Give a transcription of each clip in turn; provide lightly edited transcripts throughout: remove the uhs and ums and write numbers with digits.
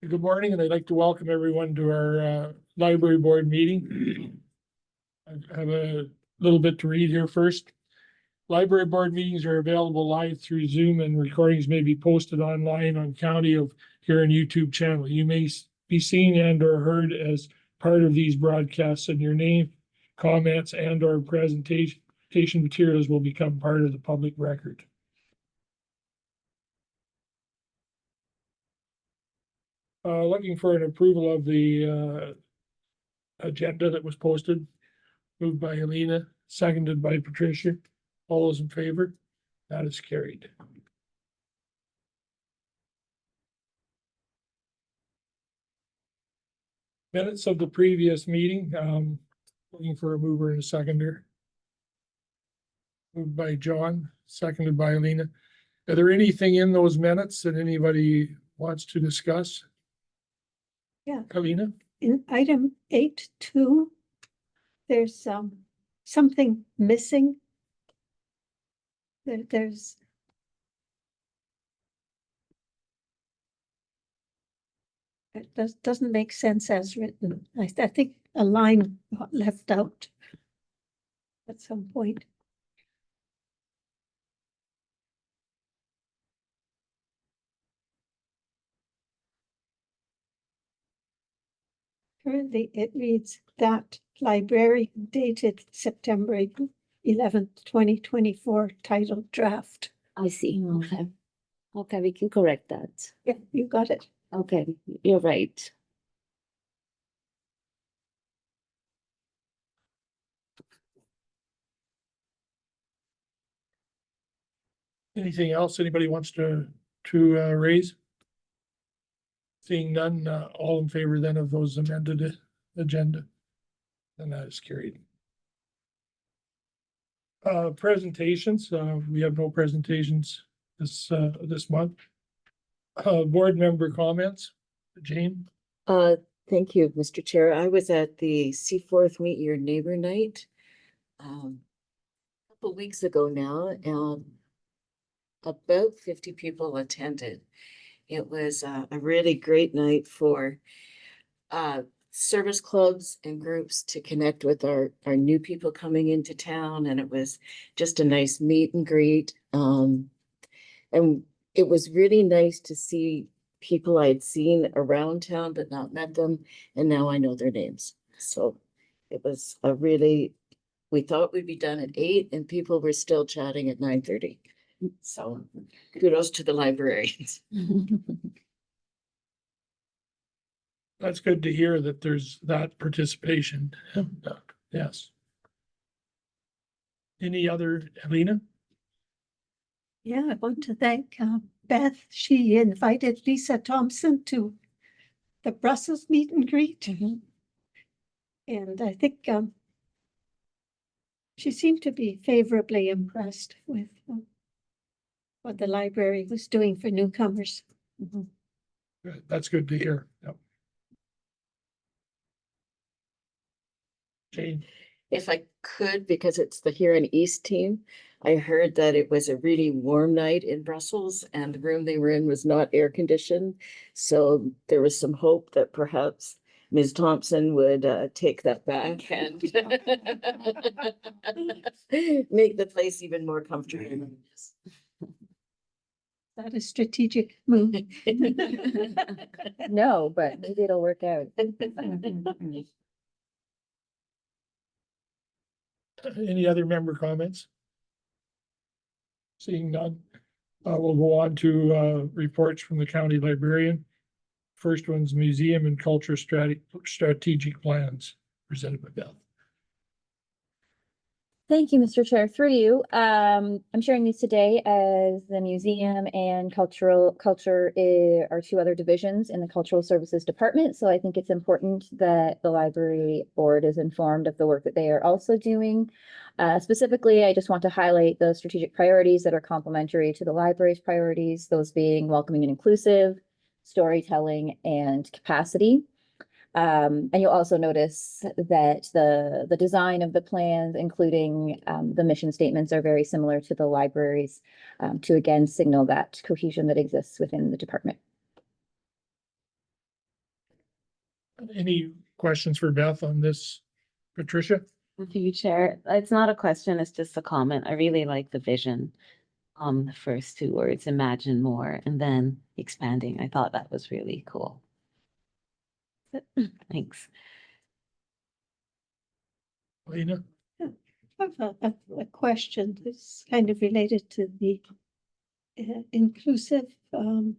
Good morning, and I'd like to welcome everyone to our library board meeting. I have a little bit to read here first. Library board meetings are available live through Zoom, and recordings may be posted online on County of Huron YouTube channel. You may be seen and or heard as part of these broadcasts, and your name, comments, and or presentation materials will become part of the public record. Looking for an approval of the agenda that was posted. Moved by Helena, seconded by Patricia. All those in favor? That is carried. Minutes of the previous meeting. Looking for a mover and a seconder. Moved by John, seconded by Helena. Are there anything in those minutes that anybody wants to discuss? Yeah. Helena? In item 8.2, there's something missing. There's it doesn't make sense as written. I think a line got left out at some point. Currently, it reads that library dated September 11th, 2024, titled draft. I see. Okay. Okay, we can correct that. Yeah, you got it. Okay, you're right. Anything else anybody wants to raise? Seeing none, all in favor then of those amended agenda? Then that is carried. Presentations, we have no presentations this month. Board member comments, Jane? Thank you, Mr. Chair. I was at the C4th Meet Your Neighbor Night a couple weeks ago now, and about 50 people attended. It was a really great night for service clubs and groups to connect with our new people coming into town, and it was just a nice meet and greet. And it was really nice to see people I'd seen around town but not met them, and now I know their names. So it was we thought we'd be done at 8 and people were still chatting at 9:30. So kudos to the librarians. That's good to hear that there's that participation. Yes. Any other, Helena? Yeah, I want to thank Beth. She invited Lisa Thompson to the Brussels meet and greet. And I think she seemed to be favorably impressed with what the library was doing for newcomers. Good. That's good to hear. Yep. Jane? If I could, because it's the Huron East team, I heard that it was a really warm night in Brussels and the room they were in was not air conditioned. So there was some hope that perhaps Ms. Thompson would take that back and make the place even more comfortable. That a strategic move. No, but maybe it'll work out. Any other member comments? Seeing none, we'll go on to reports from the county librarian. First one's museum and culture strategic plans presented by Beth. Thank you, Mr. Chair. Through you, I'm sharing these today as the museum and culture are two other divisions in the cultural services department. So I think it's important that the library board is informed of the work that they are also doing. Specifically, I just want to highlight the strategic priorities that are complementary to the library's priorities, those being welcoming and inclusive, storytelling, and capacity. And you'll also notice that the design of the plans, including the mission statements, are very similar to the libraries to again signal that cohesion that exists within the department. Any questions for Beth on this, Patricia? Through you, Chair. It's not a question, it's just a comment. I really like the vision. The first two words, imagine more, and then expanding. I thought that was really cool. Thanks. Lena? I have a question that's kind of related to the inclusive. I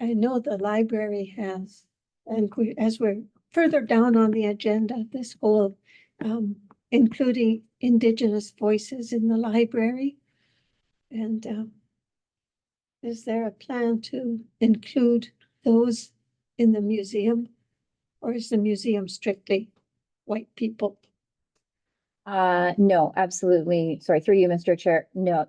know the library has, and as we're further down on the agenda, this whole including Indigenous voices in the library. And is there a plan to include those in the museum? Or is the museum strictly white people? No, absolutely. Sorry, through you, Mr. Chair. No,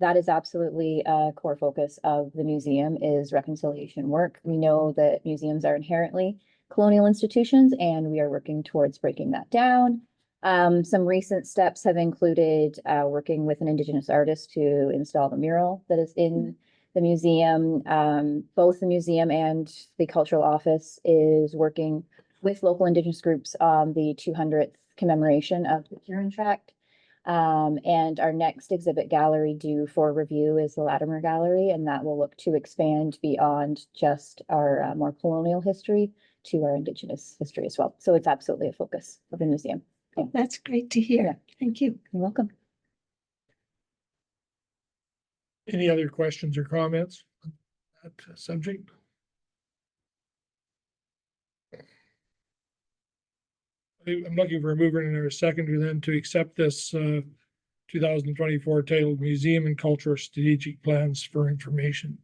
that is absolutely a core focus of the museum is reconciliation work. We know that museums are inherently colonial institutions, and we are working towards breaking that down. Some recent steps have included working with an Indigenous artist to install the mural that is in the museum. Both the museum and the cultural office is working with local Indigenous groups on the 200th commemoration of the Huron Tract. And our next exhibit gallery due for review is the Latimer Gallery, and that will look to expand beyond just our more colonial history to our Indigenous history as well. So it's absolutely a focus of the museum. Yeah. That's great to hear. Yeah. Thank you. You're welcome. Any other questions or comments on that subject? I'm looking for a mover and a seconder then to accept this 2024 titled Museum and Cultural Strategic Plans for Information.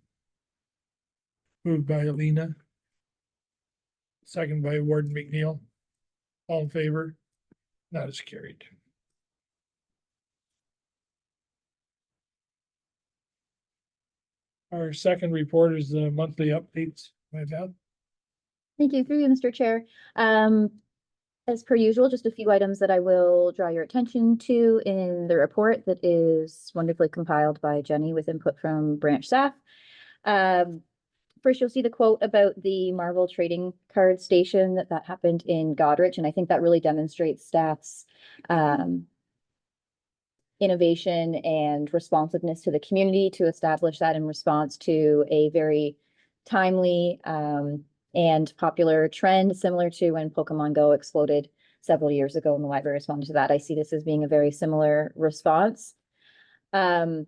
Moved by Alina. Second by Warden McNeil. All in favor? That is carried. Our second report is the monthly updates by Beth. Thank you. Through you, Mr. Chair. As per usual, just a few items that I will draw your attention to in the report that is wonderfully compiled by Jenny with input from branch staff. First, you'll see the quote about the Marvel trading card station that happened in Goderich, and I think that really demonstrates staff's innovation and responsiveness to the community to establish that in response to a very timely and popular trend, similar to when Pokemon Go exploded several years ago and the library responded to that. I see this as being a very similar response. There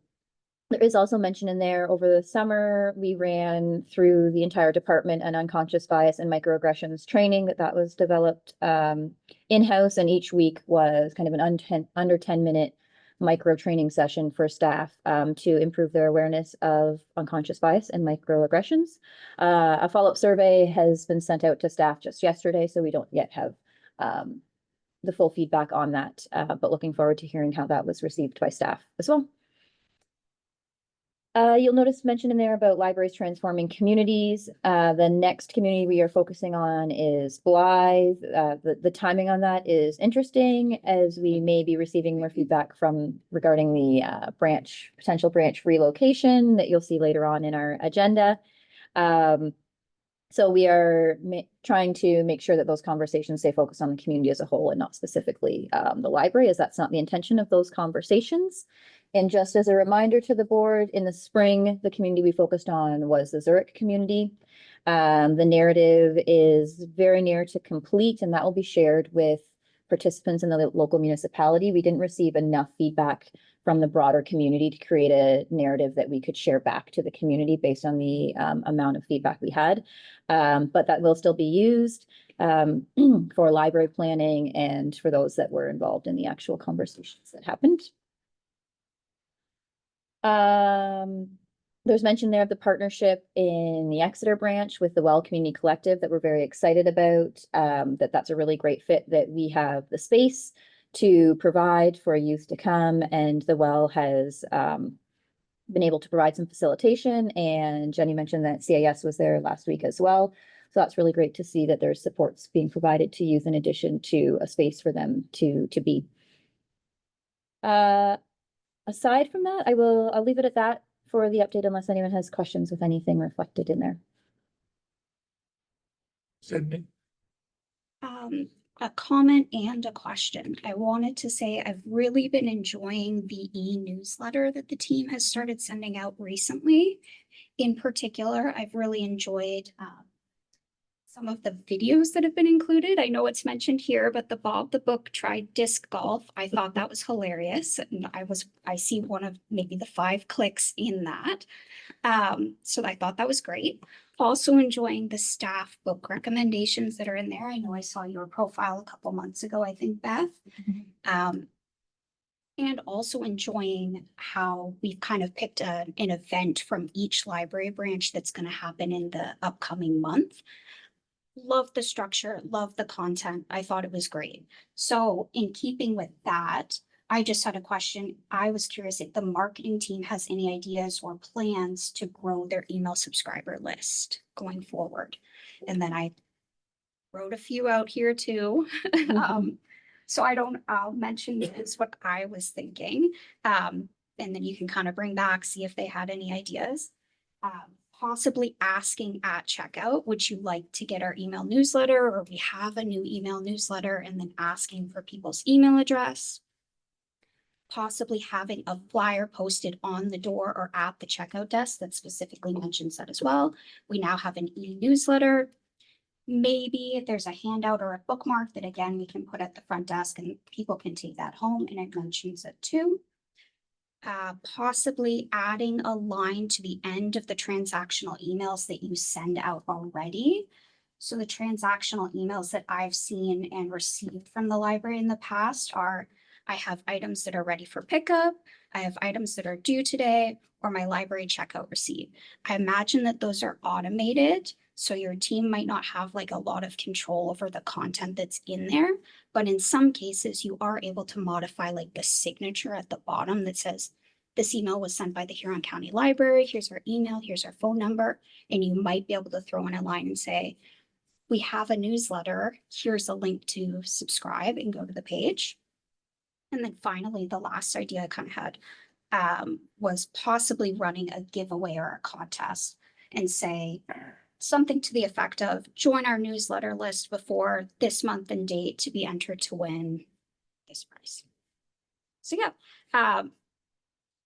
is also mention in there over the summer, we ran through the entire department an unconscious bias and microaggressions training that was developed in-house, and each week was kind of an under 10-minute micro training session for staff to improve their awareness of unconscious bias and microaggressions. A follow-up survey has been sent out to staff just yesterday, so we don't yet have the full feedback on that, but looking forward to hearing how that was received by staff as well. You'll notice mention in there about libraries transforming communities. The next community we are focusing on is Blythe. The timing on that is interesting, as we may be receiving more feedback regarding the potential branch relocation that you'll see later on in our agenda. So we are trying to make sure that those conversations stay focused on the community as a whole and not specifically the library, as that's not the intention of those conversations. And just as a reminder to the board, in the spring, the community we focused on was the Zurich community. The narrative is very near to complete, and that will be shared with participants in the local municipality. We didn't receive enough feedback from the broader community to create a narrative that we could share back to the community based on the amount of feedback we had. But that will still be used for library planning and for those that were involved in the actual conversations that happened. There's mention there of the partnership in the Exeter branch with the Well Community Collective that we're very excited about. That's a really great fit, that we have the space to provide for youth to come, and the Well has been able to provide some facilitation, and Jenny mentioned that CAS was there last week as well. So that's really great to see that there's supports being provided to youth in addition to a space for them to be. Aside from that, I'll leave it at that for the update unless anyone has questions with anything reflected in there. Sydney? A comment and a question. I wanted to say I've really been enjoying the e-newsletter that the team has started sending out recently. In particular, I've really enjoyed some of the videos that have been included. I know it's mentioned here, but the Bob the Book tried disc golf. I thought that was hilarious. And I see one of maybe the 5 clicks in that. So I thought that was great. Also enjoying the staff book recommendations that are in there. I know I saw your profile a couple months ago, I think, Beth. And also enjoying how we've kind of picked an event from each library branch that's going to happen in the upcoming month. Love the structure, love the content. I thought it was great. So in keeping with that, I just had a question. I was curious if the marketing team has any ideas or plans to grow their email subscriber list going forward. And then I wrote a few out here too. So I'll mention it's what I was thinking. And then you can kind of bring back, see if they had any ideas. Possibly asking at checkout, would you like to get our email newsletter, or we have a new email newsletter, and then asking for people's email address. Possibly having a flyer posted on the door or at the checkout desk that specifically mentions that as well. We now have an e-newsletter. Maybe if there's a handout or a bookmark that again, we can put at the front desk and people can take that home and it mentions it too. Possibly adding a line to the end of the transactional emails that you send out already. So the transactional emails that I've seen and received from the library in the past are, I have items that are ready for pickup, I have items that are due today, or my library checkout receipt. I imagine that those are automated, so your team might not have like a lot of control over the content that's in there, but in some cases you are able to modify like the signature at the bottom that says, this email was sent by the Huron County Library, here's our email, here's our phone number, and you might be able to throw in a line and say, we have a newsletter, here's a link to subscribe and go to the page. And then finally, the last idea I kind of had was possibly running a giveaway or a contest and say something to the effect of join our newsletter list before this month and date to be entered to win this prize. So yeah,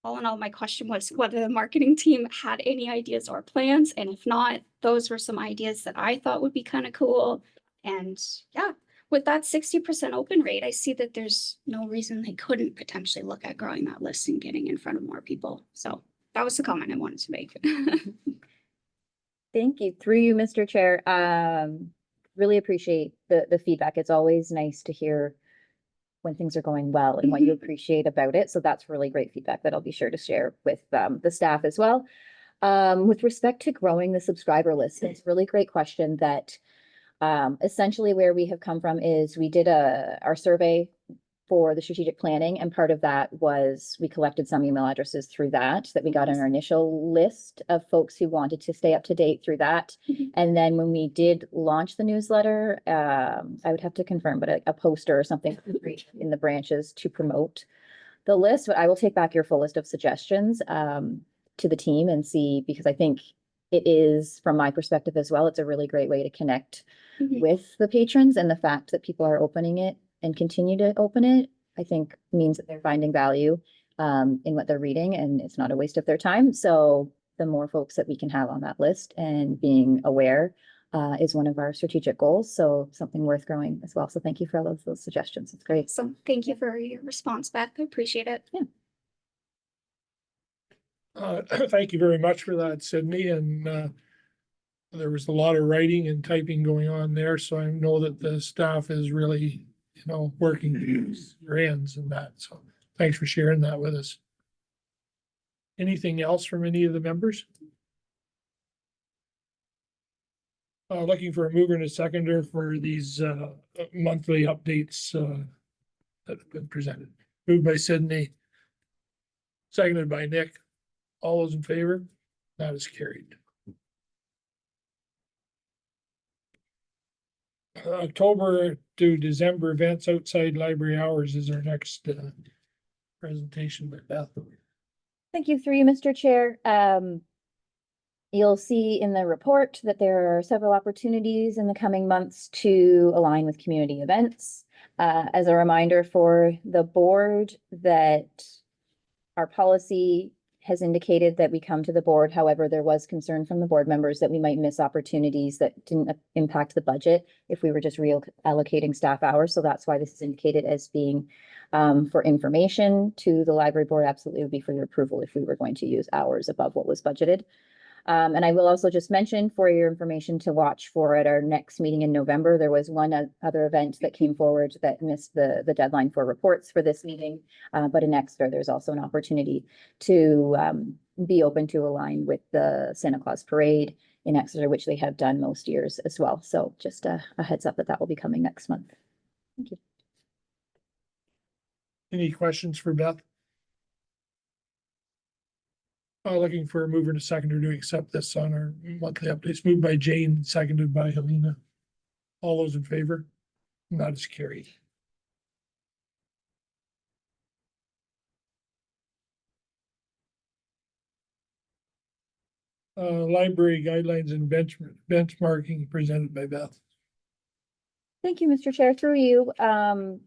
all in all, my question was whether the marketing team had any ideas or plans. And if not, those were some ideas that I thought would be kind of cool. And yeah, with that 60% open rate, I see that there's no reason they couldn't potentially look at growing that list and getting in front of more people. So that was the comment I wanted to make. Thank you. Through you, Mr. Chair. Really appreciate the feedback. It's always nice to hear when things are going well and what you appreciate about it. So that's really great feedback that I'll be sure to share with the staff as well. With respect to growing the subscriber list, it's a really great question that essentially where we have come from is we did our survey for the strategic planning, and part of that was we collected some email addresses through that we got in our initial list of folks who wanted to stay up to date through that. And then when we did launch the newsletter, I would have to confirm, but a poster or something in the branches to promote the list. But I will take back your full list of suggestions to the team and see, because I think it is, from my perspective as well, it's a really great way to connect with the patrons, and the fact that people are opening it and continue to open it, I think means that they're finding value in what they're reading, and it's not a waste of their time. So the more folks that we can have on that list and being aware is one of our strategic goals. So something worth growing as well. So thank you for all of those suggestions. It's great. So thank you for your response, Beth. I appreciate it. Yeah. Thank you very much for that, Sydney. And there was a lot of writing and typing going on there. So I know that the staff is really, working to use your hands in that. So thanks for sharing that with us. Anything else from any of the members? Looking for a mover and a seconder for these monthly updates that have been presented. Moved by Sydney, seconded by Nick. All those in favor? That is carried. October to December events outside library hours is our next presentation by Beth. Thank you, through you, Mr. Chair. You'll see in the report that there are several opportunities in the coming months to align with community events. As a reminder for the board that our policy has indicated that we come to the board. However, there was concern from the board members that we might miss opportunities that didn't impact the budget if we were just reallocating staff hours. So that's why this is indicated as being for information to the library board. Absolutely would be for your approval if we were going to use hours above what was budgeted. And I will also just mention for your information to watch for at our next meeting in November. There was one other event that came forward that missed the deadline for reports for this meeting. But in Exeter, there's also an opportunity to be open to align with the Santa Claus Parade in Exeter, which they have done most years as well. So just a heads up that that will be coming next month. Thank you. Any questions for Beth? Looking for a mover and a seconder to accept this on our monthly updates. Moved by Jane, seconded by Helena. All those in favor? That is carried. Library guidelines and benchmarking presented by Beth. Thank you, Mr. Chair. Through you, I'm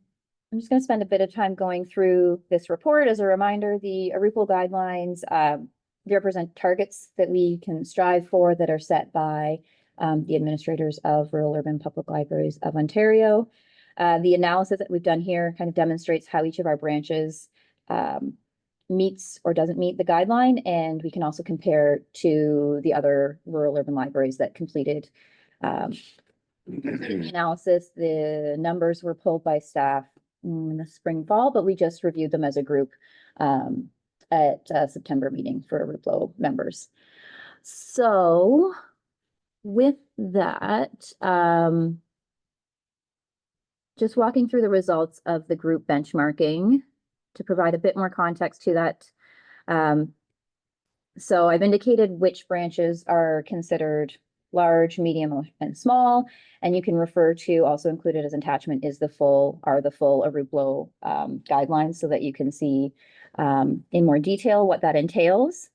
just going to spend a bit of time going through this report. As a reminder, the ARUPL guidelines represent targets that we can strive for that are set by the administrators of rural urban public libraries of Ontario. The analysis that we've done here kind of demonstrates how each of our branches meets or doesn't meet the guideline, and we can also compare to the other rural urban libraries that completed the analysis. The numbers were pulled by staff in the spring fall, but we just reviewed them as a group at a September meeting for RUPLO members. So with that, just walking through the results of the group benchmarking to provide a bit more context to that. So I've indicated which branches are considered large, medium, and small, and you can refer to, also included as attachment is the full RUPLO guidelines so that you can see in more detail what that entails.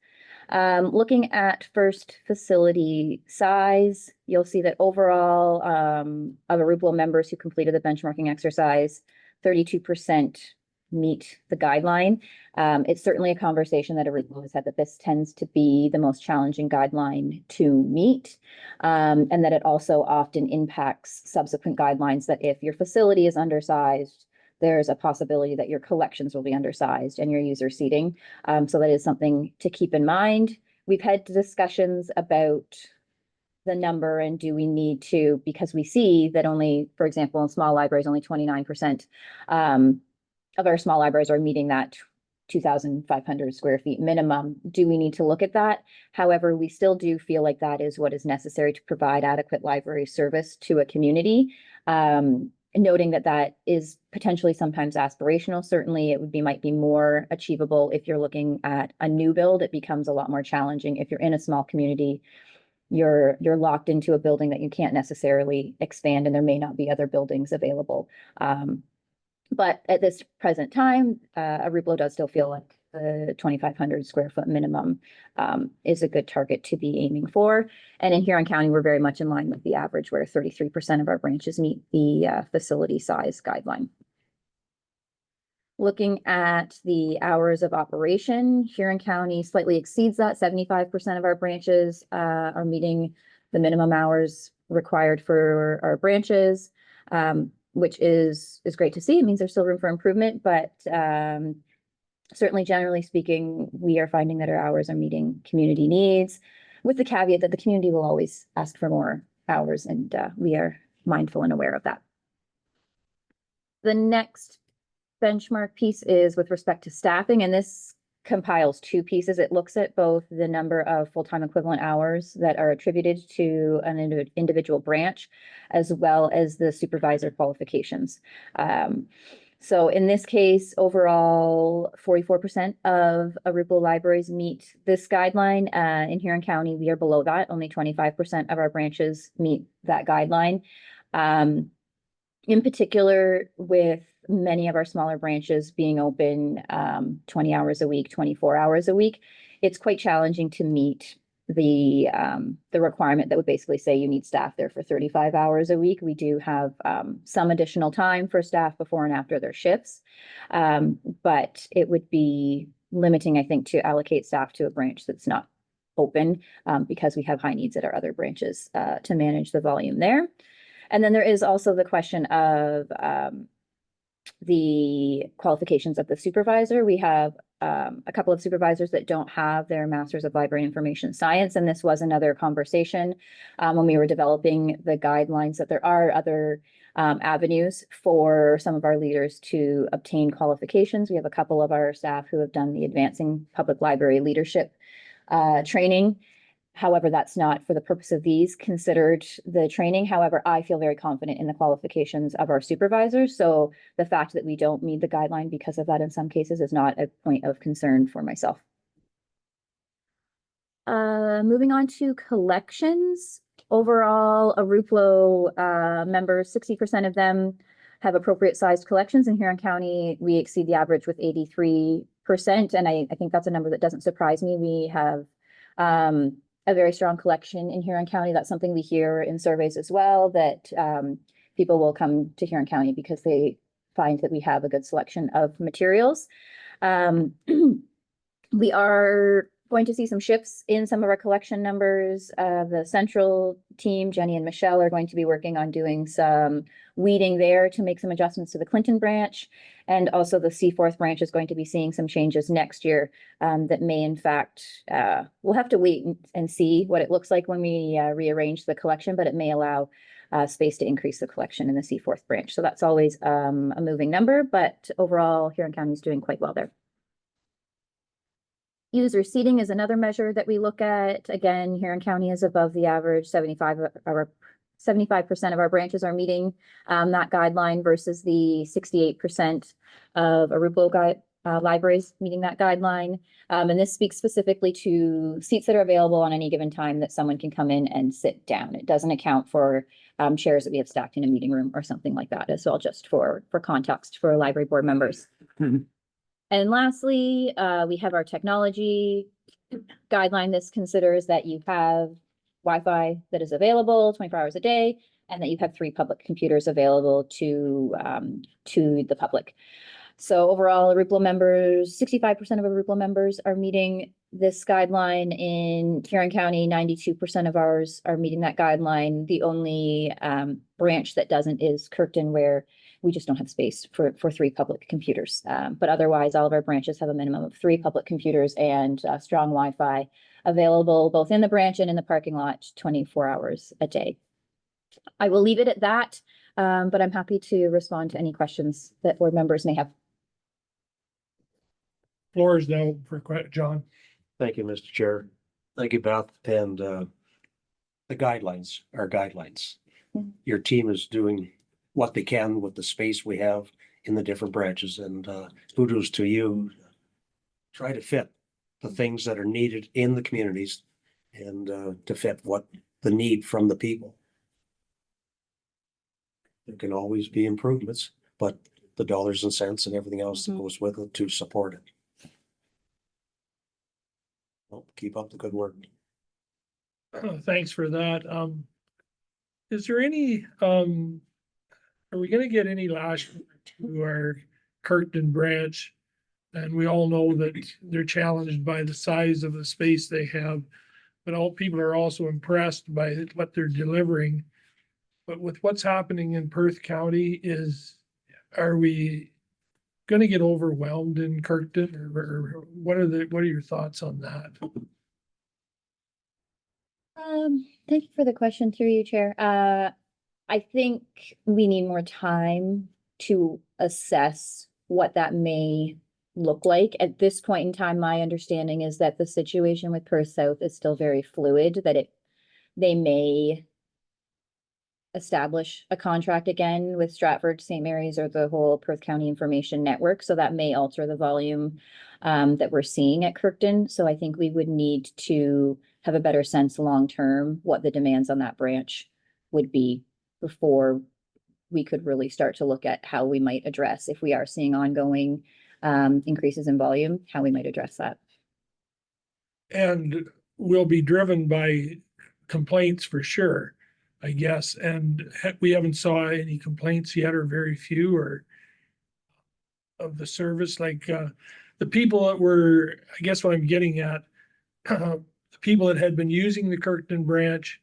Looking at first facility size, you'll see that overall of RUPLO members who completed the benchmarking exercise, 32% meet the guideline. It's certainly a conversation that RUPLO has had that this tends to be the most challenging guideline to meet, and that it also often impacts subsequent guidelines, that if your facility is undersized, there's a possibility that your collections will be undersized and your user seating. So that is something to keep in mind. We've had discussions about the number and do we need to, because we see that only, for example, in small libraries, only 29% of our small libraries are meeting that 2,500 square feet minimum. Do we need to look at that? However, we still do feel like that is what is necessary to provide adequate library service to a community. Noting that that is potentially sometimes aspirational. Certainly it might be more achievable if you're looking at a new build. It becomes a lot more challenging. If you're in a small community, you're locked into a building that you can't necessarily expand, and there may not be other buildings available. But at this present time, RUPLO does still feel like the 2,500 square foot minimum is a good target to be aiming for. And in Huron County, we're very much in line with the average, where 33% of our branches meet the facility size guideline. Looking at the hours of operation, Huron County slightly exceeds that. 75% of our branches are meeting the minimum hours required for our branches. Which is great to see. It means there's still room for improvement, but certainly generally speaking, we are finding that our hours are meeting community needs, with the caveat that the community will always ask for more hours, and we are mindful and aware of that. The next benchmark piece is with respect to staffing, and this compiles two pieces. It looks at both the number of full-time equivalent hours that are attributed to an individual branch, as well as the supervisor qualifications. So in this case, overall, 44% of RUPLO libraries meet this guideline. In Huron County, we are below that. Only 25% of our branches meet that guideline. In particular, with many of our smaller branches being open 20 hours a week, 24 hours a week, it's quite challenging to meet the requirement that would basically say you need staff there for 35 hours a week. We do have some additional time for staff before and after their shifts. But it would be limiting, I think, to allocate staff to a branch that's not open because we have high needs at our other branches to manage the volume there. And then there is also the question of the qualifications of the supervisor. We have a couple of supervisors that don't have their Masters of Library and Information Science, and this was another conversation when we were developing the guidelines, that there are other avenues for some of our leaders to obtain qualifications. We have a couple of our staff who have done the Advancing Public Library Leadership training. However, that's not for the purpose of these considered the training. However, I feel very confident in the qualifications of our supervisors. So the fact that we don't meet the guideline because of that in some cases is not a point of concern for myself. Moving on to collections. Overall, Aruplo members, 60% of them have appropriate sized collections. In Huron County, we exceed the average with 83%. And I think that's a number that doesn't surprise me. We have a very strong collection in Huron County. That's something we hear in surveys as well, that people will come to Huron County because they find that we have a good selection of materials. We are going to see some shifts in some of our collection numbers. The central team, Jenny and Michelle, are going to be working on doing some weeding there to make some adjustments to the Clinton branch. And also the Seaforth branch is going to be seeing some changes next year that may in fact, we'll have to wait and see what it looks like when we rearrange the collection, but it may allow space to increase the collection in the Seaforth branch. So that's always a moving number, but overall Huron County is doing quite well there. User seating is another measure that we look at. Again, Huron County is above the average. 75% of our branches are meeting that guideline versus the 68% of Aruplo libraries meeting that guideline. And this speaks specifically to seats that are available on any given time that someone can come in and sit down. It doesn't account for chairs that we have stacked in a meeting room or something like that as well, just for context for library board members. And lastly, we have our technology guideline. This considers that you have Wi-Fi that is available 24 hours a day, and that you have 3 public computers available to the public. So overall, Aruplo members, 65% of Aruplo members are meeting this guideline. In Huron County, 92% of ours are meeting that guideline. The only branch that doesn't is Kirkton, where we just don't have space for 3 public computers. But otherwise, all of our branches have a minimum of 3 public computers and strong Wi-Fi available both in the branch and in the parking lot 24 hours a day. I will leave it at that, but I'm happy to respond to any questions that board members may have. Floor is now for John. Thank you, Mr. Chair. Thank you, Beth. And the guidelines are guidelines. Mhm. Your team is doing what they can with the space we have in the different branches, and kudos to you. Try to fit the things that are needed in the communities and to fit what the need from the people. There can always be improvements, but the dollars and cents and everything else that goes with it to support it. Well, keep up the good work. Thanks for that. Is there any, are we gonna get any lash to our Kirkton branch? And we all know that they're challenged by the size of the space they have, but all people are also impressed by what they're delivering. But with what's happening in Perth County, are we gonna get overwhelmed in Kirkton, or what are your thoughts on that? Thank you for the question through you, Chair. I think we need more time to assess what that may look like. At this point in time, my understanding is that the situation with Perth South is still very fluid, that they may establish a contract again with Stratford, St. Mary's, or the whole Perth County Information Network. So that may alter the volume that we're seeing at Kirkton. So I think we would need to have a better sense long-term what the demands on that branch would be before we could really start to look at how we might address, if we are seeing ongoing increases in volume, how we might address that. And will be driven by complaints for sure, I guess. And we haven't saw any complaints yet, or very few, or of the service, like the people that were, I guess what I'm getting at, the people that had been using the Kirkton branch.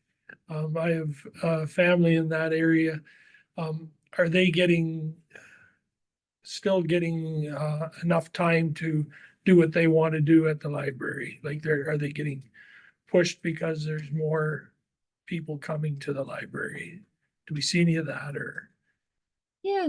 I have family in that area. Are they still getting enough time to do what they want to do at the library? Like, are they getting pushed because there's more people coming to the library? Do we see any of that, or? Yeah,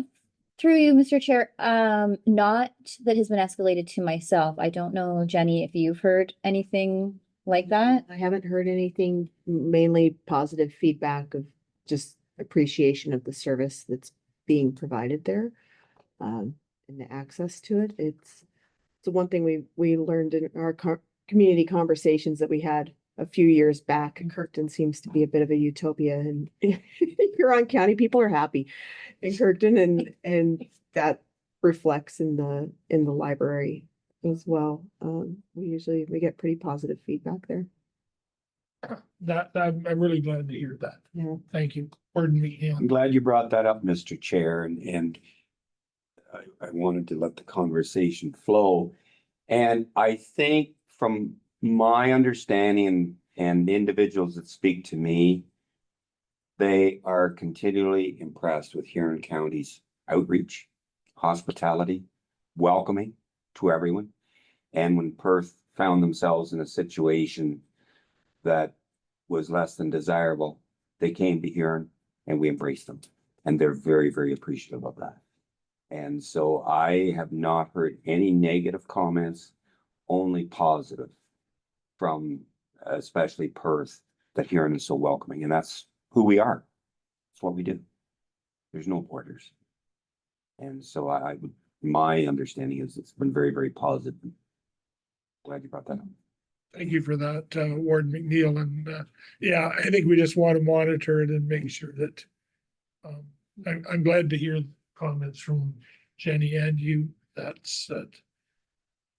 through you, Mr. Chair, not that has been escalated to myself. I don't know, Jenny, if you've heard anything like that. I haven't heard anything, mainly positive feedback of just appreciation of the service that's being provided there. And the access to it. It's one thing we learned in our community conversations that we had a few years back. Kirkton seems to be a bit of a utopia, and Huron County people are happy in Kirkton, and that reflects in the library as well. We get pretty positive feedback there. I'm really glad to hear that. Yeah. Thank you. Pardon me. Yeah. I'm glad you brought that up, Mr. Chair, and I wanted to let the conversation flow. And I think from my understanding and the individuals that speak to me, they are continually impressed with Huron County's outreach, hospitality, welcoming to everyone. And when Perth found themselves in a situation that was less than desirable, they came to Huron and we embraced them. And they're very, very appreciative of that. And so I have not heard any negative comments, only positive from especially Perth, that Huron is so welcoming. And that's who we are. That's what we do. There's no borders. And so my understanding is it's been very, very positive. Glad you brought that up. Thank you for that, Warden McNeil. And yeah, I think we just want to monitor it and make sure that I'm glad to hear comments from Jenny and you. That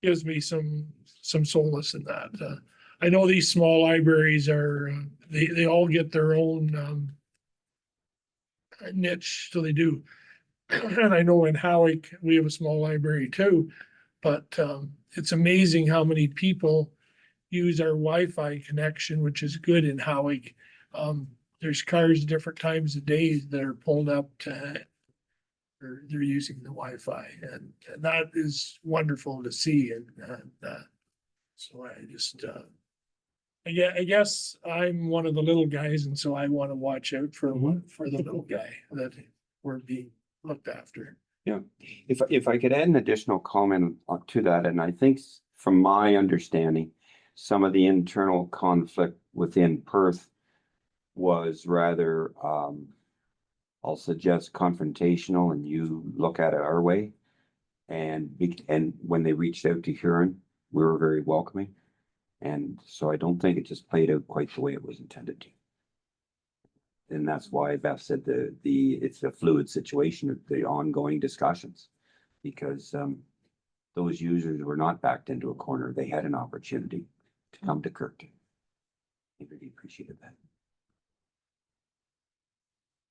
gives me some solace in that. I know these small libraries are they all get their own niche, so they do. And I know in Howick we have a small library too, but it's amazing how many people use our Wi-Fi connection, which is good in Howick. There's cars different times of day that are pulled up to, or they're using the Wi-Fi, and that is wonderful to see. And so I just, I guess I'm one of the little guys, and so I want to watch out for the little guy that we're being looked after. Yeah, if I could add an additional comment to that, and I think from my understanding, some of the internal conflict within Perth was rather, I'll suggest confrontational, and you look at it our way. And when they reached out to Huron, we were very welcoming. And so I don't think it just played out quite the way it was intended to. And that's why Beth said it's a fluid situation, the ongoing discussions, because those users were not backed into a corner. They had an opportunity to come to Kirkton. I really appreciated that.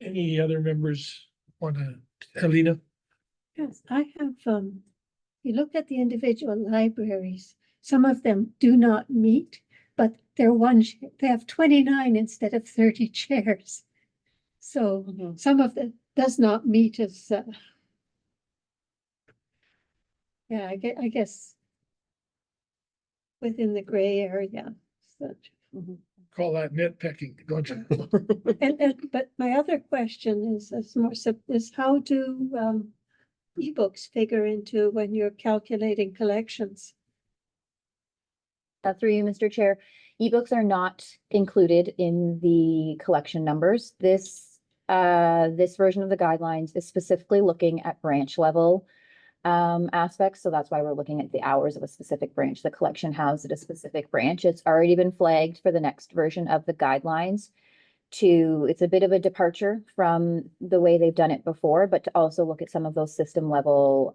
Any other members want to, Helena? Yes, I have, you look at the individual libraries, some of them do not meet, but they have 29 instead of 30 chairs. So some of them does not meet as, yeah, I guess within the gray area. Such. Call that nitpicking, don't you? But my other question is how do ebooks figure into when you're calculating collections? Through you, Mr. Chair, ebooks are not included in the collection numbers. This version of the guidelines is specifically looking at branch level aspects. So that's why we're looking at the hours of a specific branch. The collection housed at a specific branch. It's already been flagged for the next version of the guidelines. It's a bit of a departure from the way they've done it before, but to also look at some of those system level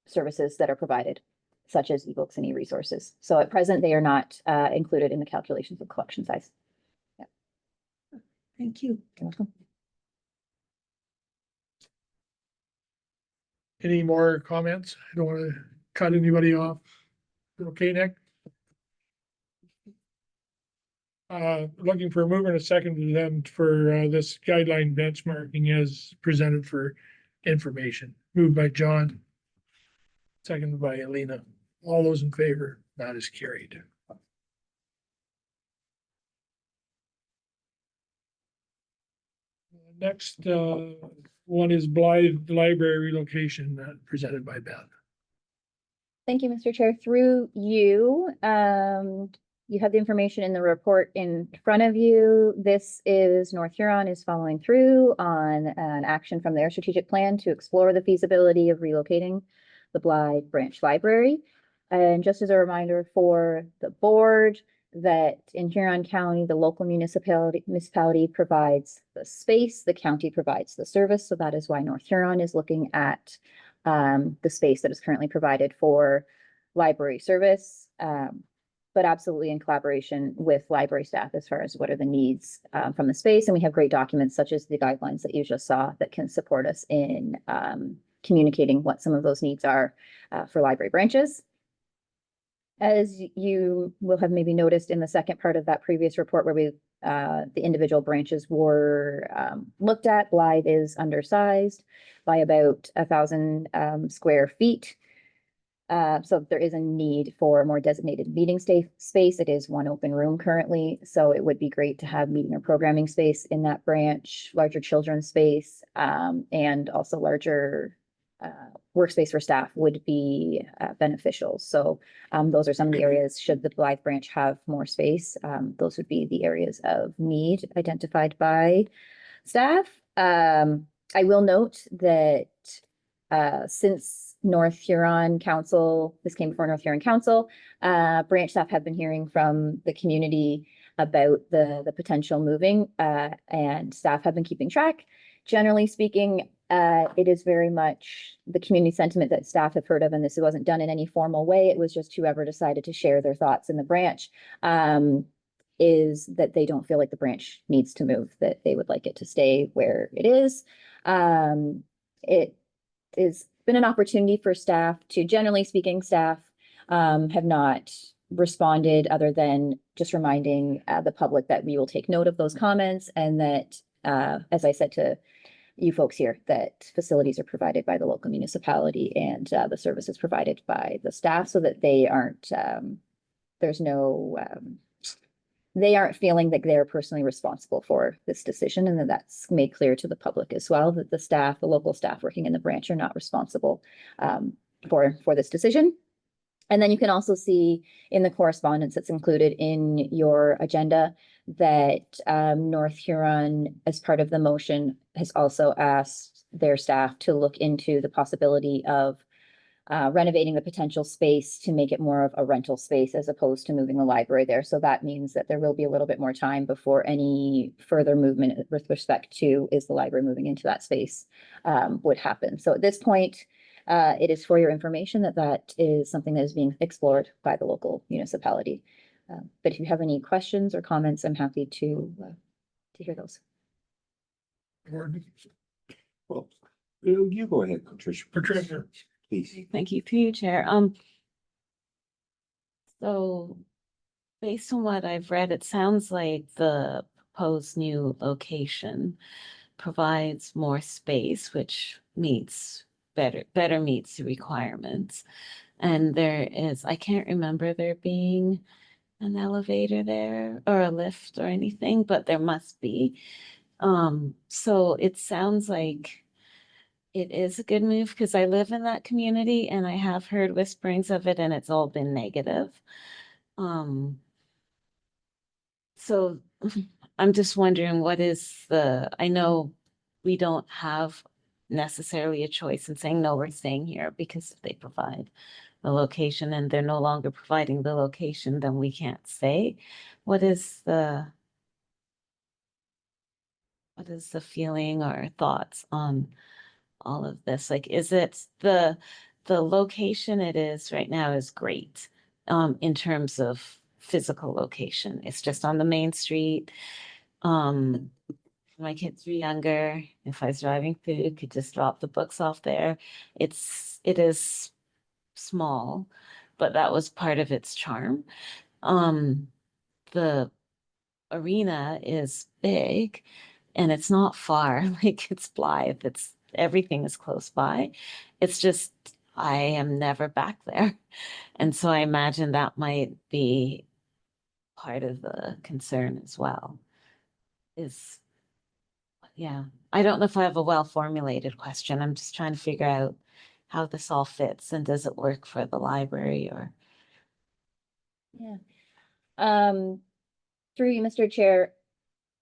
services that are provided. such as ebooks and e-resources. So at present, they are not included in the calculations of collection size. Thank you. Any more comments? I don't want to cut anybody off. Okay, Nick? Looking for a mover and a second then for this guideline benchmarking as presented for information. Moved by John. Seconded by Alina. All those in favor, that is carried. Next, one is Blythe Library relocation presented by Beth. Thank you, Mr. Chair. Through you, you have the information in the report in front of you. This is North Huron is following through on an action from their strategic plan to explore the feasibility of relocating the Blythe Branch Library. And just as a reminder for the board, that in Huron County, the local municipality provides the space, the county provides the service. So that is why North Huron is looking at the space that is currently provided for library service, but absolutely in collaboration with library staff as far as what are the needs from the space. And we have great documents such as the guidelines that you just saw that can support us in communicating what some of those needs are for library branches. As you will have maybe noticed in the second part of that previous report where we the individual branches were looked at, Blythe is undersized by about 1,000 square feet. So there is a need for a more designated meeting space. It is one open room currently, so it would be great to have meeting or programming space in that branch, larger children's space, and also larger workspace for staff would be beneficial. So those are some of the areas, should the Blythe branch have more space, those would be the areas of need identified by staff. I will note that since North Huron Council, this came before North Huron Council, branch staff have been hearing from the community about the potential moving, and staff have been keeping track. Generally speaking, it is very much the community sentiment that staff have heard of, and this wasn't done in any formal way. It was just whoever decided to share their thoughts in the branch, is that they don't feel like the branch needs to move, that they would like it to stay where it is. It has been an opportunity for staff to, generally speaking, staff have not responded other than just reminding the public that we will take note of those comments, and that, as I said to you folks here, that facilities are provided by the local municipality and the services provided by the staff, so that they aren't, there's no, they aren't feeling that they're personally responsible for this decision, and that that's made clear to the public as well, that the staff, the local staff working in the branch are not responsible for this decision. And then you can also see in the correspondence that's included in your agenda that North Huron, as part of the motion, has also asked their staff to look into the possibility of renovating the potential space to make it more of a rental space as opposed to moving the library there. So that means that there will be a little bit more time before any further movement with respect to is the library moving into that space would happen. So at this point, it is for your information that that is something that is being explored by the local municipality. But if you have any questions or comments, I'm happy to hear those. Well, you go ahead, Patricia. Patricia. Please. Thank you, through you, Chair. So based on what I've read, it sounds like the proposed new location provides more space, which better meets the requirements. And there is, I can't remember there being an elevator there or a lift or anything, but there must be. So it sounds like it is a good move, because I live in that community and I have heard whisperings of it and it's all been negative. So I'm just wondering, what is I know we don't have necessarily a choice in saying, no, we're staying here, because if they provide the location and they're no longer providing the location, then we can't stay. What is the feeling or thoughts on all of this? Like, is it the location it is right now is great, in terms of physical location. It's just on the main street. My kids were younger. If I was driving food, could just drop the books off there. It is small, but that was part of its charm. The arena is big and it's not far, like it's Blythe, everything is close by. It's just, I am never back there. And so I imagine that might be part of the concern as well. Yeah, I don't know if I have a well-formulated question. I'm just trying to figure out how this all fits and does it work for the library or. Yeah. Through you, Mr. Chair,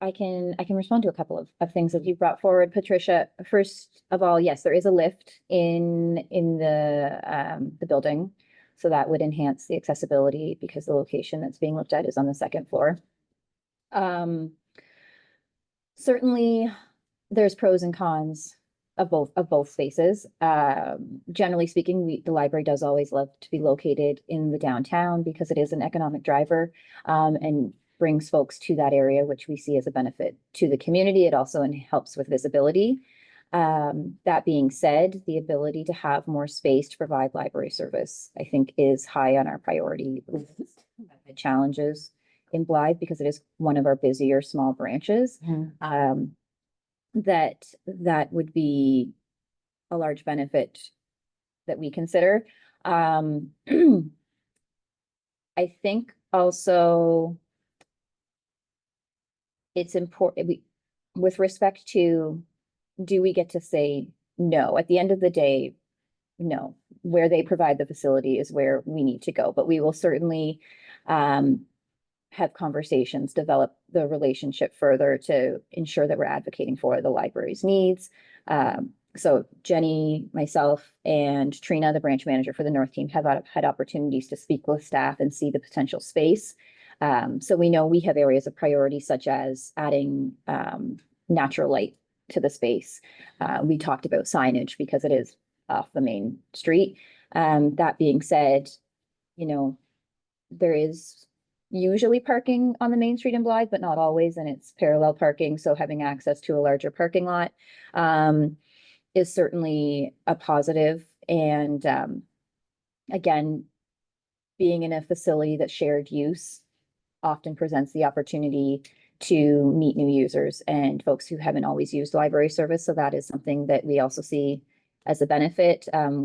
I can respond to a couple of things that you brought forward, Patricia. First of all, yes, there is a lift in the building. So that would enhance the accessibility because the location that's being looked at is on the second floor. Certainly there's pros and cons of both spaces. Generally speaking, the library does always love to be located in the downtown because it is an economic driver, and brings folks to that area, which we see as a benefit to the community. It also helps with visibility. That being said, the ability to have more space to provide library service, I think, is high on our priority list. The challenges in Blythe because it is one of our busier small branches. That would be a large benefit that we consider. I think also it's important with respect to, do we get to say no? At the end of the day, no. Where they provide the facility is where we need to go, but we will certainly have conversations, develop the relationship further to ensure that we're advocating for the library's needs. So Jenny, myself, and Trina, the branch manager for the North team, have had opportunities to speak with staff and see the potential space. So we know we have areas of priority such as adding natural light to the space. We talked about signage because it is off the main street. That being said, there is usually parking on the main street in Blythe, but not always, and it's parallel parking. So having access to a larger parking lot is certainly a positive. And again, being in a facility that's shared use often presents the opportunity to meet new users and folks who haven't always used library service. So that is something that we also see as a benefit. I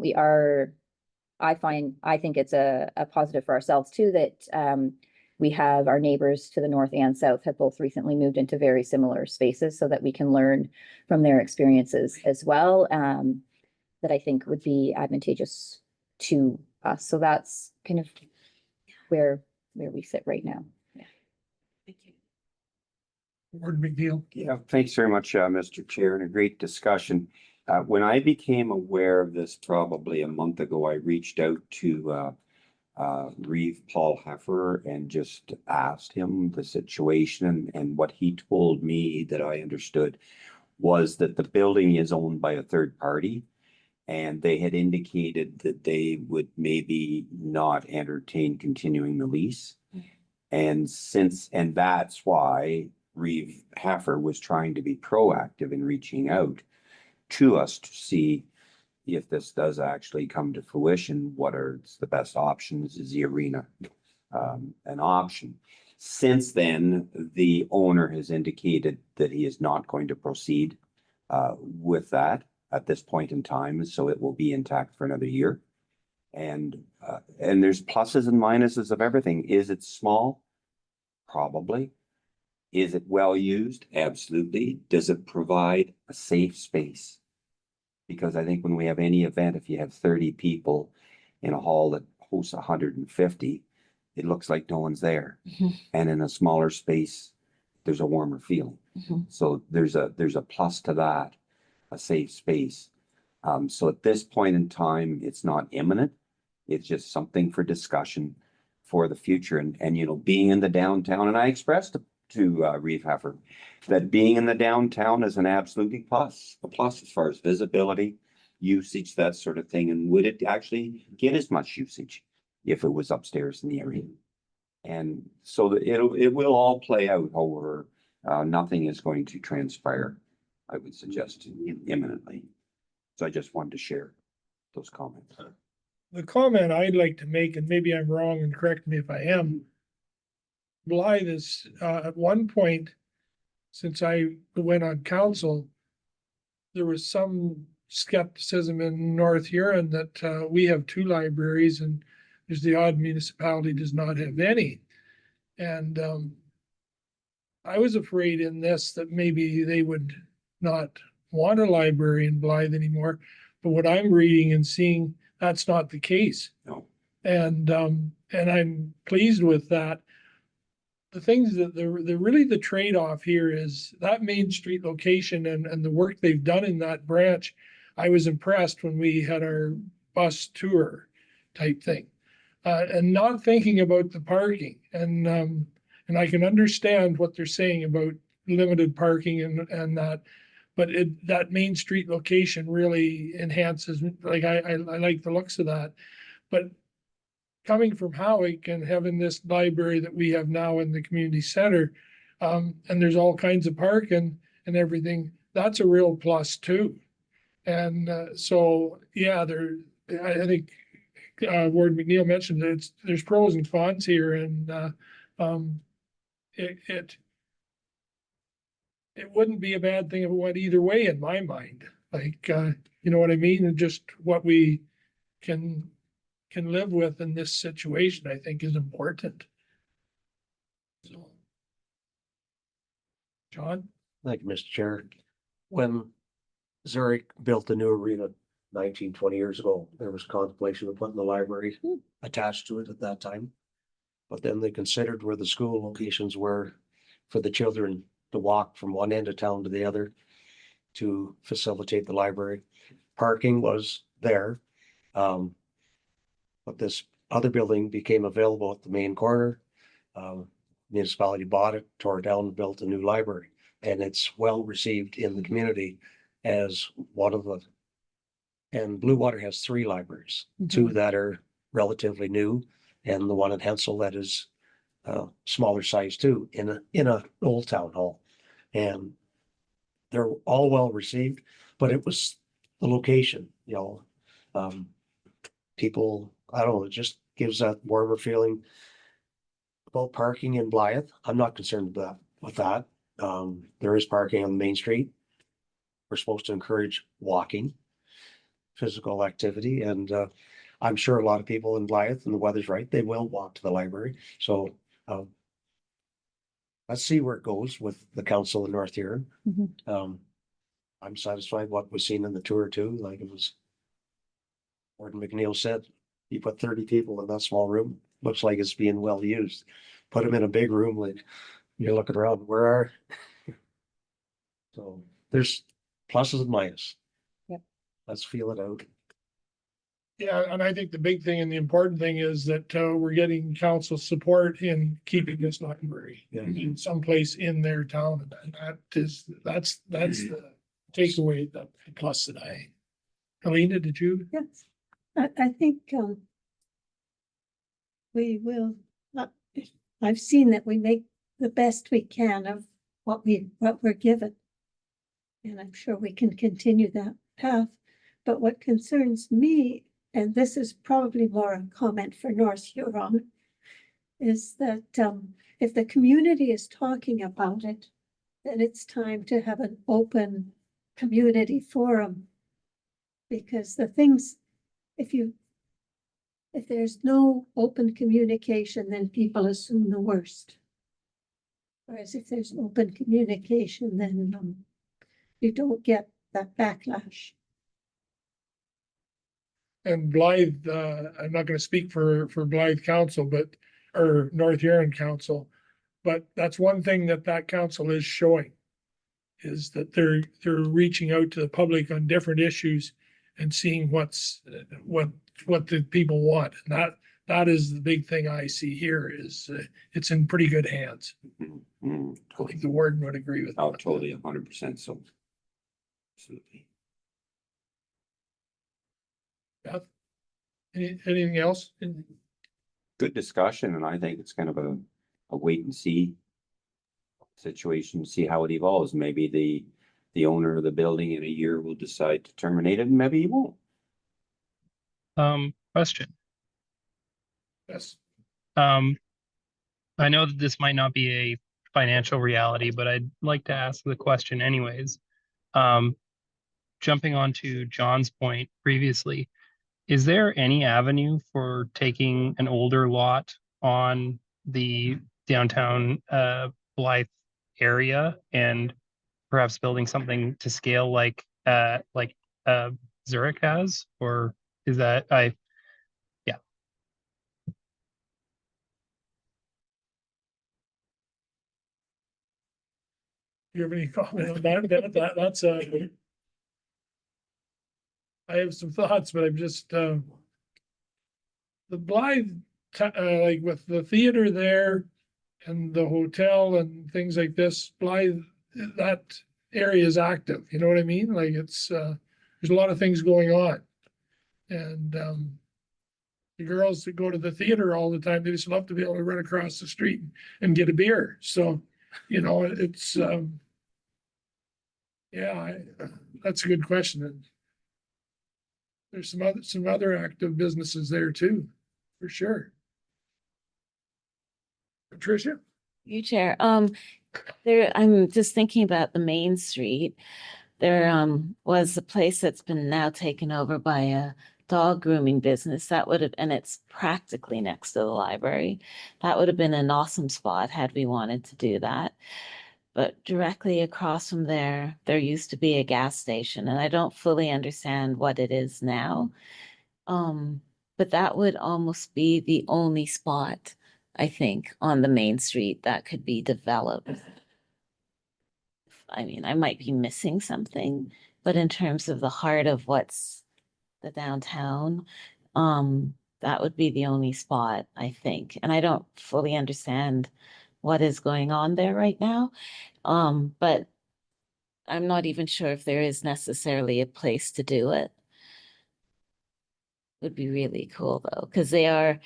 think it's a positive for ourselves too, that we have our neighbors to the north and south have both recently moved into very similar spaces so that we can learn from their experiences as well. That I think would be advantageous to us. So that's kind of where we sit right now. Thank you. Warden McNeil. Yeah, thanks very much, Mr. Chair, and a great discussion. When I became aware of this probably a month ago, I reached out to Reeve Paul Heffer and just asked him the situation, and what he told me that I understood was that the building is owned by a third party, and they had indicated that they would maybe not entertain continuing the lease. And that's why Reeve Heffer was trying to be proactive in reaching out to us to see if this does actually come to fruition, what are the best options? Is the arena an option? Since then, the owner has indicated that he is not going to proceed with that at this point in time, so it will be intact for another year. And there's pluses and minuses of everything. Is it small? Probably. Is it well used? Absolutely. Does it provide a safe space? Because I think when we have any event, if you have 30 people in a hall that hosts 150, it looks like no one's there. And in a smaller space, there's a warmer feeling. So there's a plus to that, a safe space. So at this point in time, it's not imminent. It's just something for discussion for the future. And being in the downtown, and I expressed to Reeve Heffer that being in the downtown is an absolutely plus, a plus as far as visibility. usage, that sort of thing, and would it actually get as much usage if it was upstairs in the area? And so that it will all play out, however, nothing is going to transpire, I would suggest imminently. So I just wanted to share those comments. The comment I'd like to make, and maybe I'm wrong and correct me if I am. Blythe is, at one point, since I went on council, there was some skepticism in North Huron that we have 2 libraries and there's the odd municipality does not have any. And I was afraid in this that maybe they would not want a library in Blythe anymore. But what I'm reading and seeing, that's not the case. No. And I'm pleased with that. The things that really the trade-off here is that Main Street location and the work they've done in that branch. I was impressed when we had our bus tour type thing. And not thinking about the parking and I can understand what they're saying about limited parking and that, but that Main Street location really enhances, like I like the looks of that. But coming from Howick and having this library that we have now in the community center, and there's all kinds of parking and everything, that's a real plus too. And so, yeah, I think Ward McNeil mentioned that there's pros and cons here, and it wouldn't be a bad thing if it went either way in my mind. Like, you know what I mean? And just what we can live with in this situation, I think is important. So, John? Thank you, Mr. Chair. When Zurich built the new arena 19, 20 years ago, there was contemplation of putting the library attached to it at that time. But then they considered where the school locations were for the children to walk from one end of town to the other to facilitate the library. Parking was there. But this other building became available at the main corner. Municipality bought it, tore it down, and built a new library. And it's well received in the community as one of the, and Blue Water has 3 libraries, 2 that are relatively new, and the one in Hensel that is smaller size too, in a old town hall. And they're all well received, but it was the location, you know. People, I don't know, it just gives that warmer feeling about parking in Blythe. I'm not concerned with that. There is parking on Main Street. We're supposed to encourage walking, physical activity, and I'm sure a lot of people in Blythe, and the weather's right, they will walk to the library. So let's see where it goes with the council in North Huron. I'm satisfied what was seen in the tour too. Like it was, Warden McNeil said, you put 30 people in that small room, looks like it's being well used. Put them in a big room, like you're looking around, where are? So there's pluses and minuses. Yep. Let's feel it out. Yeah, and I think the big thing and the important thing is that we're getting council support in keeping this library in someplace in their town. And that's the takeaway, the plus that Helena, did you? Yes, I think we will, I've seen that we make the best we can of what we're given. And I'm sure we can continue that path. But what concerns me, and this is probably more a comment for North Huron, is that if the community is talking about it, then it's time to have an open community forum. Because the things, if there's no open communication, then people assume the worst. Whereas if there's open communication, then you don't get that backlash. And Blythe, I'm not going to speak for Blythe Council, or North Huron Council, but that's one thing that council is showing, is that they're reaching out to the public on different issues and seeing what the people want. And that is the big thing I see here is it's in pretty good hands. I think the warden would agree with Oh, that. totally, 100%. So absolutely. Beth? Anything else? Good discussion, and I think it's kind of a wait and see situation, see how it evolves. Maybe the owner of the building in a year will decide to terminate it, and maybe he won't. Question. Yes. I know that this might not be a financial reality, but I'd like to ask the question anyways. Jumping on to John's point previously, is there any avenue for taking an older lot on the downtown Blythe area and perhaps building something to scale like Zurich has? Or is that Do you have any comment on that? That's I have some thoughts, but I'm just, the Blythe, like with the theater there and the hotel and things like this, Blythe, that area is active, you know what I mean? Like it's, there's a lot of things going on. And, the girls that go to the theater all the time, they just love to be able to run across the street and get a beer. So, you know, it's, yeah, that's a good question. And there's some other active businesses there too, for sure. Patricia? You chair, there, I'm just thinking about the Main Street. There, was a place that's been now taken over by a dog grooming business. That would have, and it's practically next to the library. That would have been an awesome spot had we wanted to do that. But directly across from there, there used to be a gas station, and I don't fully understand what it is now. But that would almost be the only spot, I think, on the Main Street that could be developed. I mean, I might be missing something, but in terms of the heart of what's the downtown, that would be the only spot, I think. And I don't fully understand what is going on there right now. But I'm not even sure if there is necessarily a place to do it. Would be really cool though, because they are,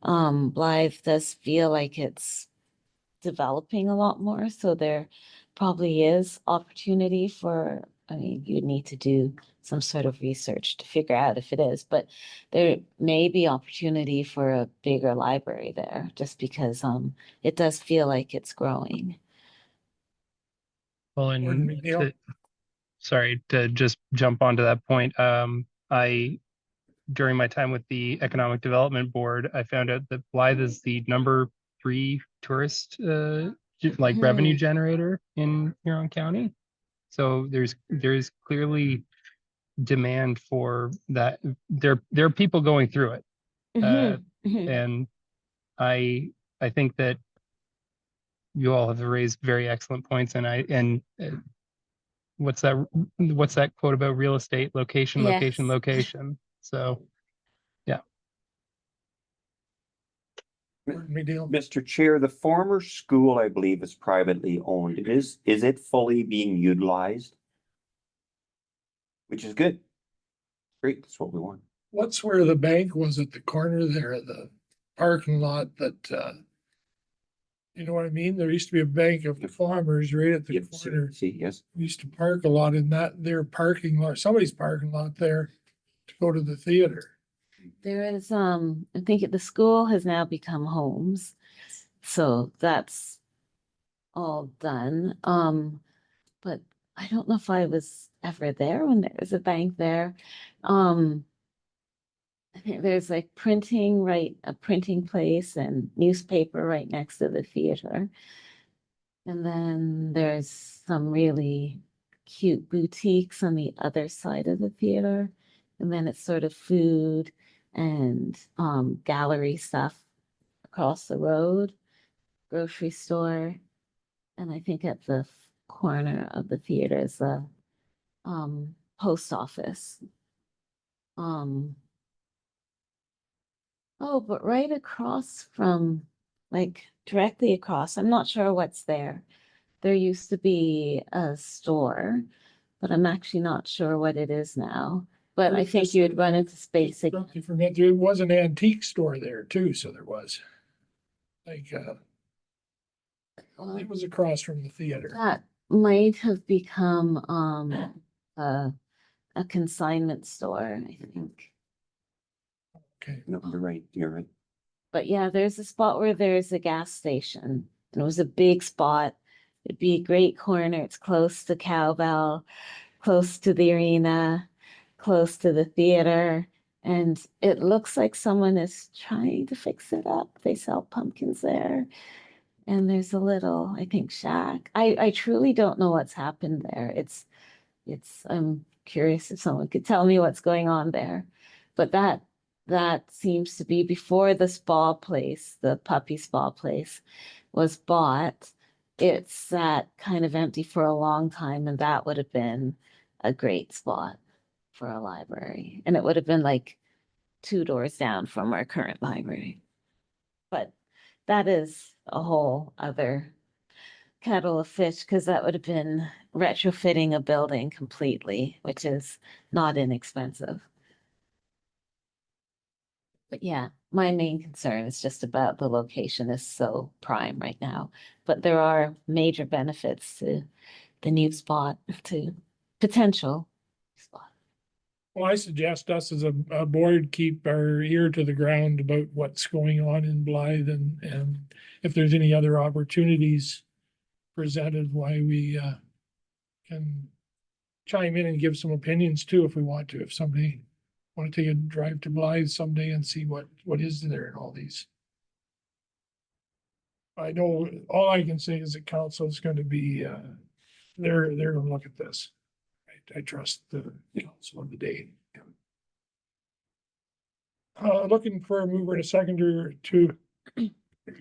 Blythe does feel like it's developing a lot more, so there probably is opportunity for, I mean, you need to do some sort of research to figure out if it is, but there may be opportunity for a bigger library there, just because it does feel like it's growing. well, Gordon and McNeil? sorry to just jump onto that point. During my time with the Economic Development Board, I found out that Blythe is the number 3 tourist revenue generator in Huron County. So there's clearly demand for that. There are people going through it. And I think that you all have raised very excellent points, and what's that quote about real estate? Location, location, Yes. location. So yeah. Gordon McNeil? Mr. Chair, the former school, I believe, is privately owned. Is it fully being utilized? Which is good. Great, that's what we want. What's where the bank was at the corner there, the parking lot that, you know what I mean? There used to be a bank of farmers right at the Yep, corner. see, yes. We used to park a lot in their parking lot, somebody's parking lot there to go to the theater. There is, I think the school has now become homes, so that's all done. But I don't know if I was ever there when there was a bank there. I think there's like a printing place and newspaper right next to the theater. And then there's some really cute boutiques on the other side of the theater. And then it's sort of food and gallery stuff across the road, grocery store. And I think at the corner of the theater is the post office. Oh, but right across from, like directly across, I'm not sure what's there. There used to be a store, but I'm actually not sure what it is now. but I think you would run into space. Interrupt you for a minute. There was an antique store there too, so there was. Like, it was across from the theater. That might have become, a consignment store, I think. Okay. No, you're right, you're right. But yeah, there's a spot where there's a gas station, and it was a big spot. It'd be a great corner. It's close to Cowbell, close to the arena, close to the theater. And it looks like someone is trying to fix it up. They sell pumpkins there. And there's a little, I think, shack. I truly don't know what's happened there. I'm curious if someone could tell me what's going on there. But that seems to be before the spa place, the puppy spa place was bought. It sat kind of empty for a long time, and that would have been a great spot for a library. And it would have been like 2 doors down from our current library. But that is a whole other kettle of fish, because that would have been retrofitting a building completely, which is not inexpensive. But yeah, my main concern is just about the location is so prime right now. But there are major benefits to the new spot, to potential spot. Well, I suggest us as a board keep our ear to the ground about what's going on in Blythe and if there's any other opportunities presented, why we can chime in and give some opinions too if we want to. If somebody want to take a drive to Blythe someday and see what is there in all these. I know all I can say is that council is going to be they're going to look at this. I trust the council of the day. Looking for a mover and a seconder to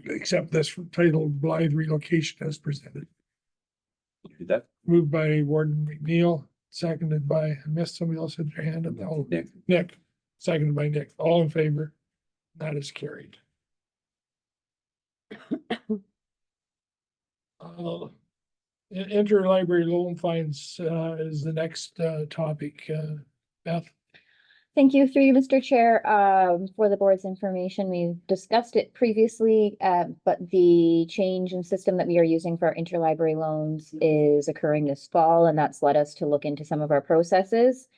accept this titled Blythe relocation as presented. Do that. Moved by Warden McNeil, seconded by, I missed somebody else had their hand up. Oh, Nick, seconded by Nick. All in favor? That is carried. Interlibrary loan fines is the next topic. Beth? Thank you, through you, Mr. Chair, for the board's information. We've discussed it previously, but the change in system that we are using for our interlibrary loans is occurring this fall, and that's led us to look into some of our processes,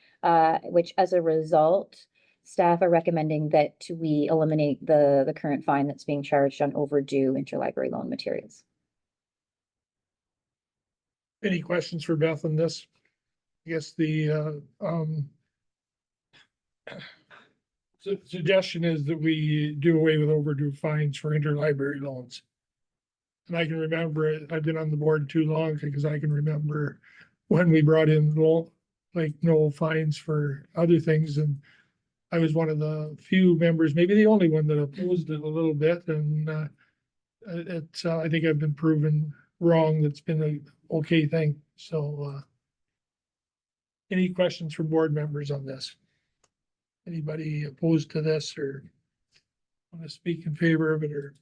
which as a result, staff are recommending that we eliminate the current fine that's being charged on overdue interlibrary loan materials. Any questions for Beth on this? I guess the suggestion is that we do away with overdue fines for interlibrary loans. And I can remember it, I've been on the board too long because I can remember when we brought in no fines for other things, and I was one of the few members, maybe the only one, that opposed it a little bit, and I think I've been proven wrong. That's been an okay thing. So any questions from board members on this? Anybody opposed to this or want to speak in favor of it? Or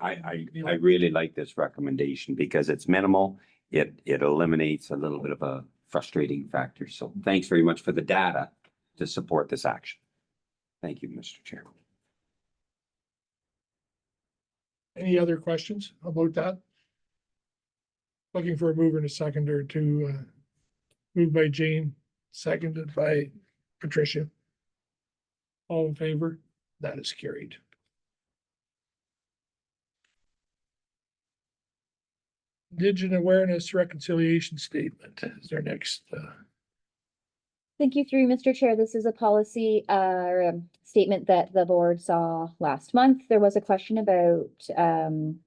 I really like this recommendation because it's minimal. It eliminates a little bit of a frustrating factor. So thanks very much for the data to support this action. Thank you, Mr. Chair. any other questions about that? Looking for a mover and a seconder to moved by Jane, seconded by Patricia. All in favor? That is carried. Indigenous Awareness Reconciliation Statement is our next. Thank you, through Mr. Chair. This is a policy statement that the board saw last month. There was a question about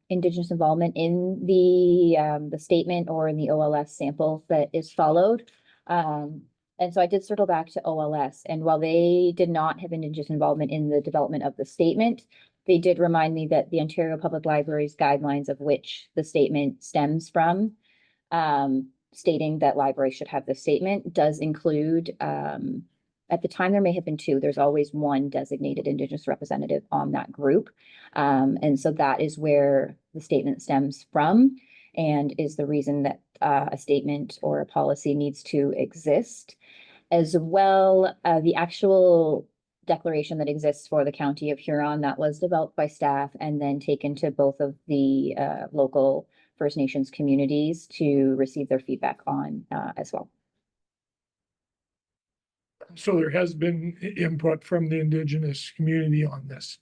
Indigenous involvement in the statement or in the OLS sample that is followed. And so I did circle back to OLS, and while they did not have Indigenous involvement in the development of the statement, they did remind me that the Ontario Public Library's guidelines, of which the statement stems from, stating that libraries should have this statement, does include, at the time there may have been 2, there's always one designated Indigenous representative on that group. And so that is where the statement stems from, and is the reason that a statement or a policy needs to exist. as well, the actual declaration that exists for the county of Huron that was developed by staff and then taken to both of the local First Nations communities to receive their feedback on as well. So there has been input from the Indigenous community on this.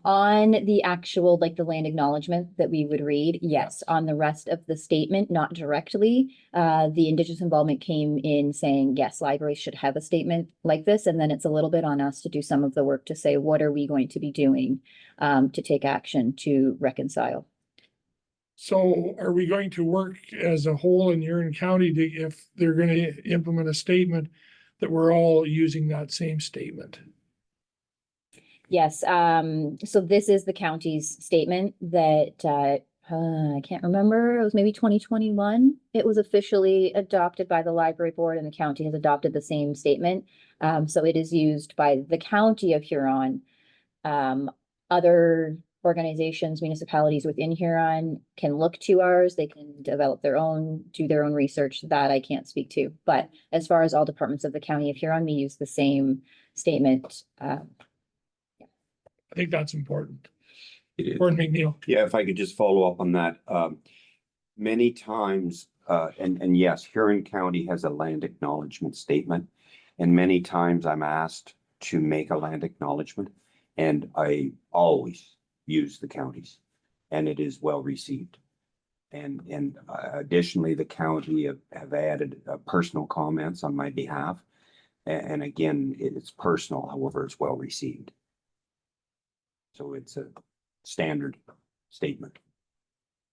On the actual, like the land acknowledgement that we would read, yes. On the rest of the statement, not directly. The Indigenous involvement came in saying, yes, libraries should have a statement like this. And then it's a little bit on us to do some of the work to say, what are we going to be doing to take action to reconcile? So are we going to work as a whole in Huron County to, if they're gonna implement a statement, that we're all using that same statement? Yes, so this is the county's statement that I can't remember, it was maybe 2021. It was officially adopted by the library board and the county has adopted the same statement. So it is used by the county of Huron. Other organizations, municipalities within Huron can look to ours, they can develop their own, do their own research, that I can't speak to. But as far as all departments of the county of Huron, we use the same statement. I think that's important. It is. Gordon McNeil. Yeah, if I could just follow up on that, many times, and yes, Huron County has a land acknowledgement statement. And many times I'm asked to make a land acknowledgement and I always use the counties and it is well received. And additionally, the county have added personal comments on my behalf. And again, it's personal, however, it's well received. So it's a standard statement.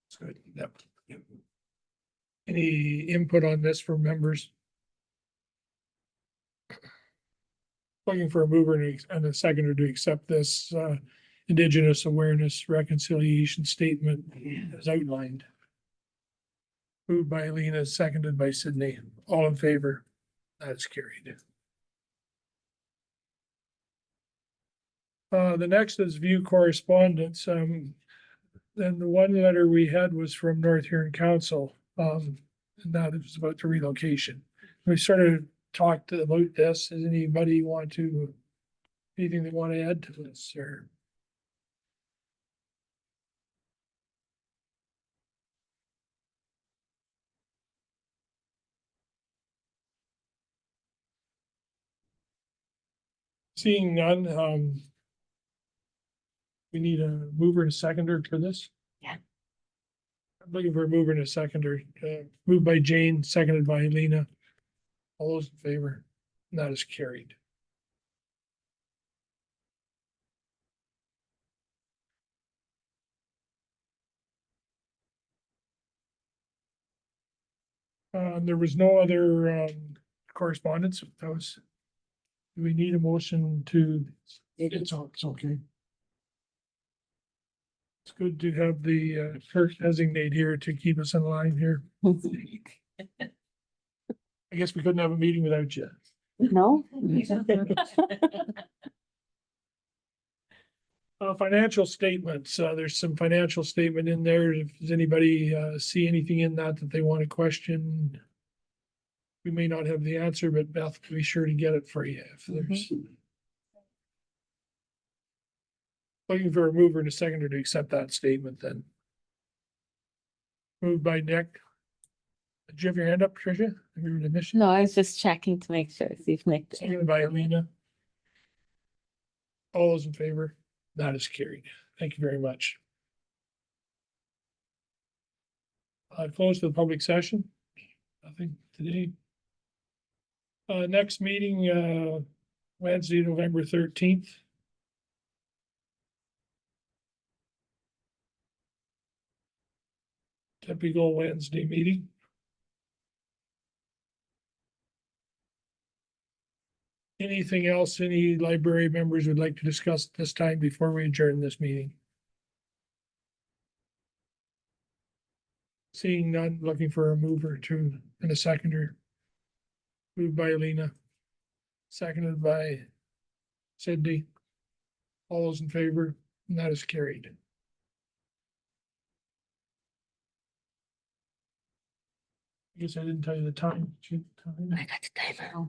That's good. Yep. Any input on this from members? Looking for a mover and a seconder to accept this Indigenous Awareness Reconciliation Statement as outlined. Moved by Alina, seconded by Sydney. All in favor? That's carried. The next is view correspondence. Then the one letter we had was from North Huron Council, and that was about the relocation. We sort of talked about this. Does anybody want to, anything they want to add to this or? Seeing none, we need a mover and a seconder for this. Yeah. I'm looking for a mover and a seconder, moved by Jane, seconded by Lena. All those in favor? And that is carried. There was no other correspondence. That was. Do we need a motion to? It's okay. It's good to have the first designate here to keep us in line here. I guess we couldn't have a meeting without you. No. Financial statements, there's some financial statement in there. Does anybody see anything in that they want to question? We may not have the answer, but Beth will be sure to get it for you if there's. Looking for a mover and a seconder to accept that statement then. Moved by Nick. Did you have your hand up, Tricia? Have you already missed it? No, I was just checking to make sure, see if Nick. Seconded by Alina. All those in favor? That is carried. Thank you very much. Close to the public session. Nothing today. Next meeting, Wednesday, November 13th. Typical Wednesday meeting. Anything else any library members would like to discuss at this time before we adjourn this meeting? Seeing none, looking for a mover to and a seconder. Moved by Alina, seconded by Sydney. All those in favor, and that is carried. I guess I didn't tell you the time. Did you tell me? I got the timer.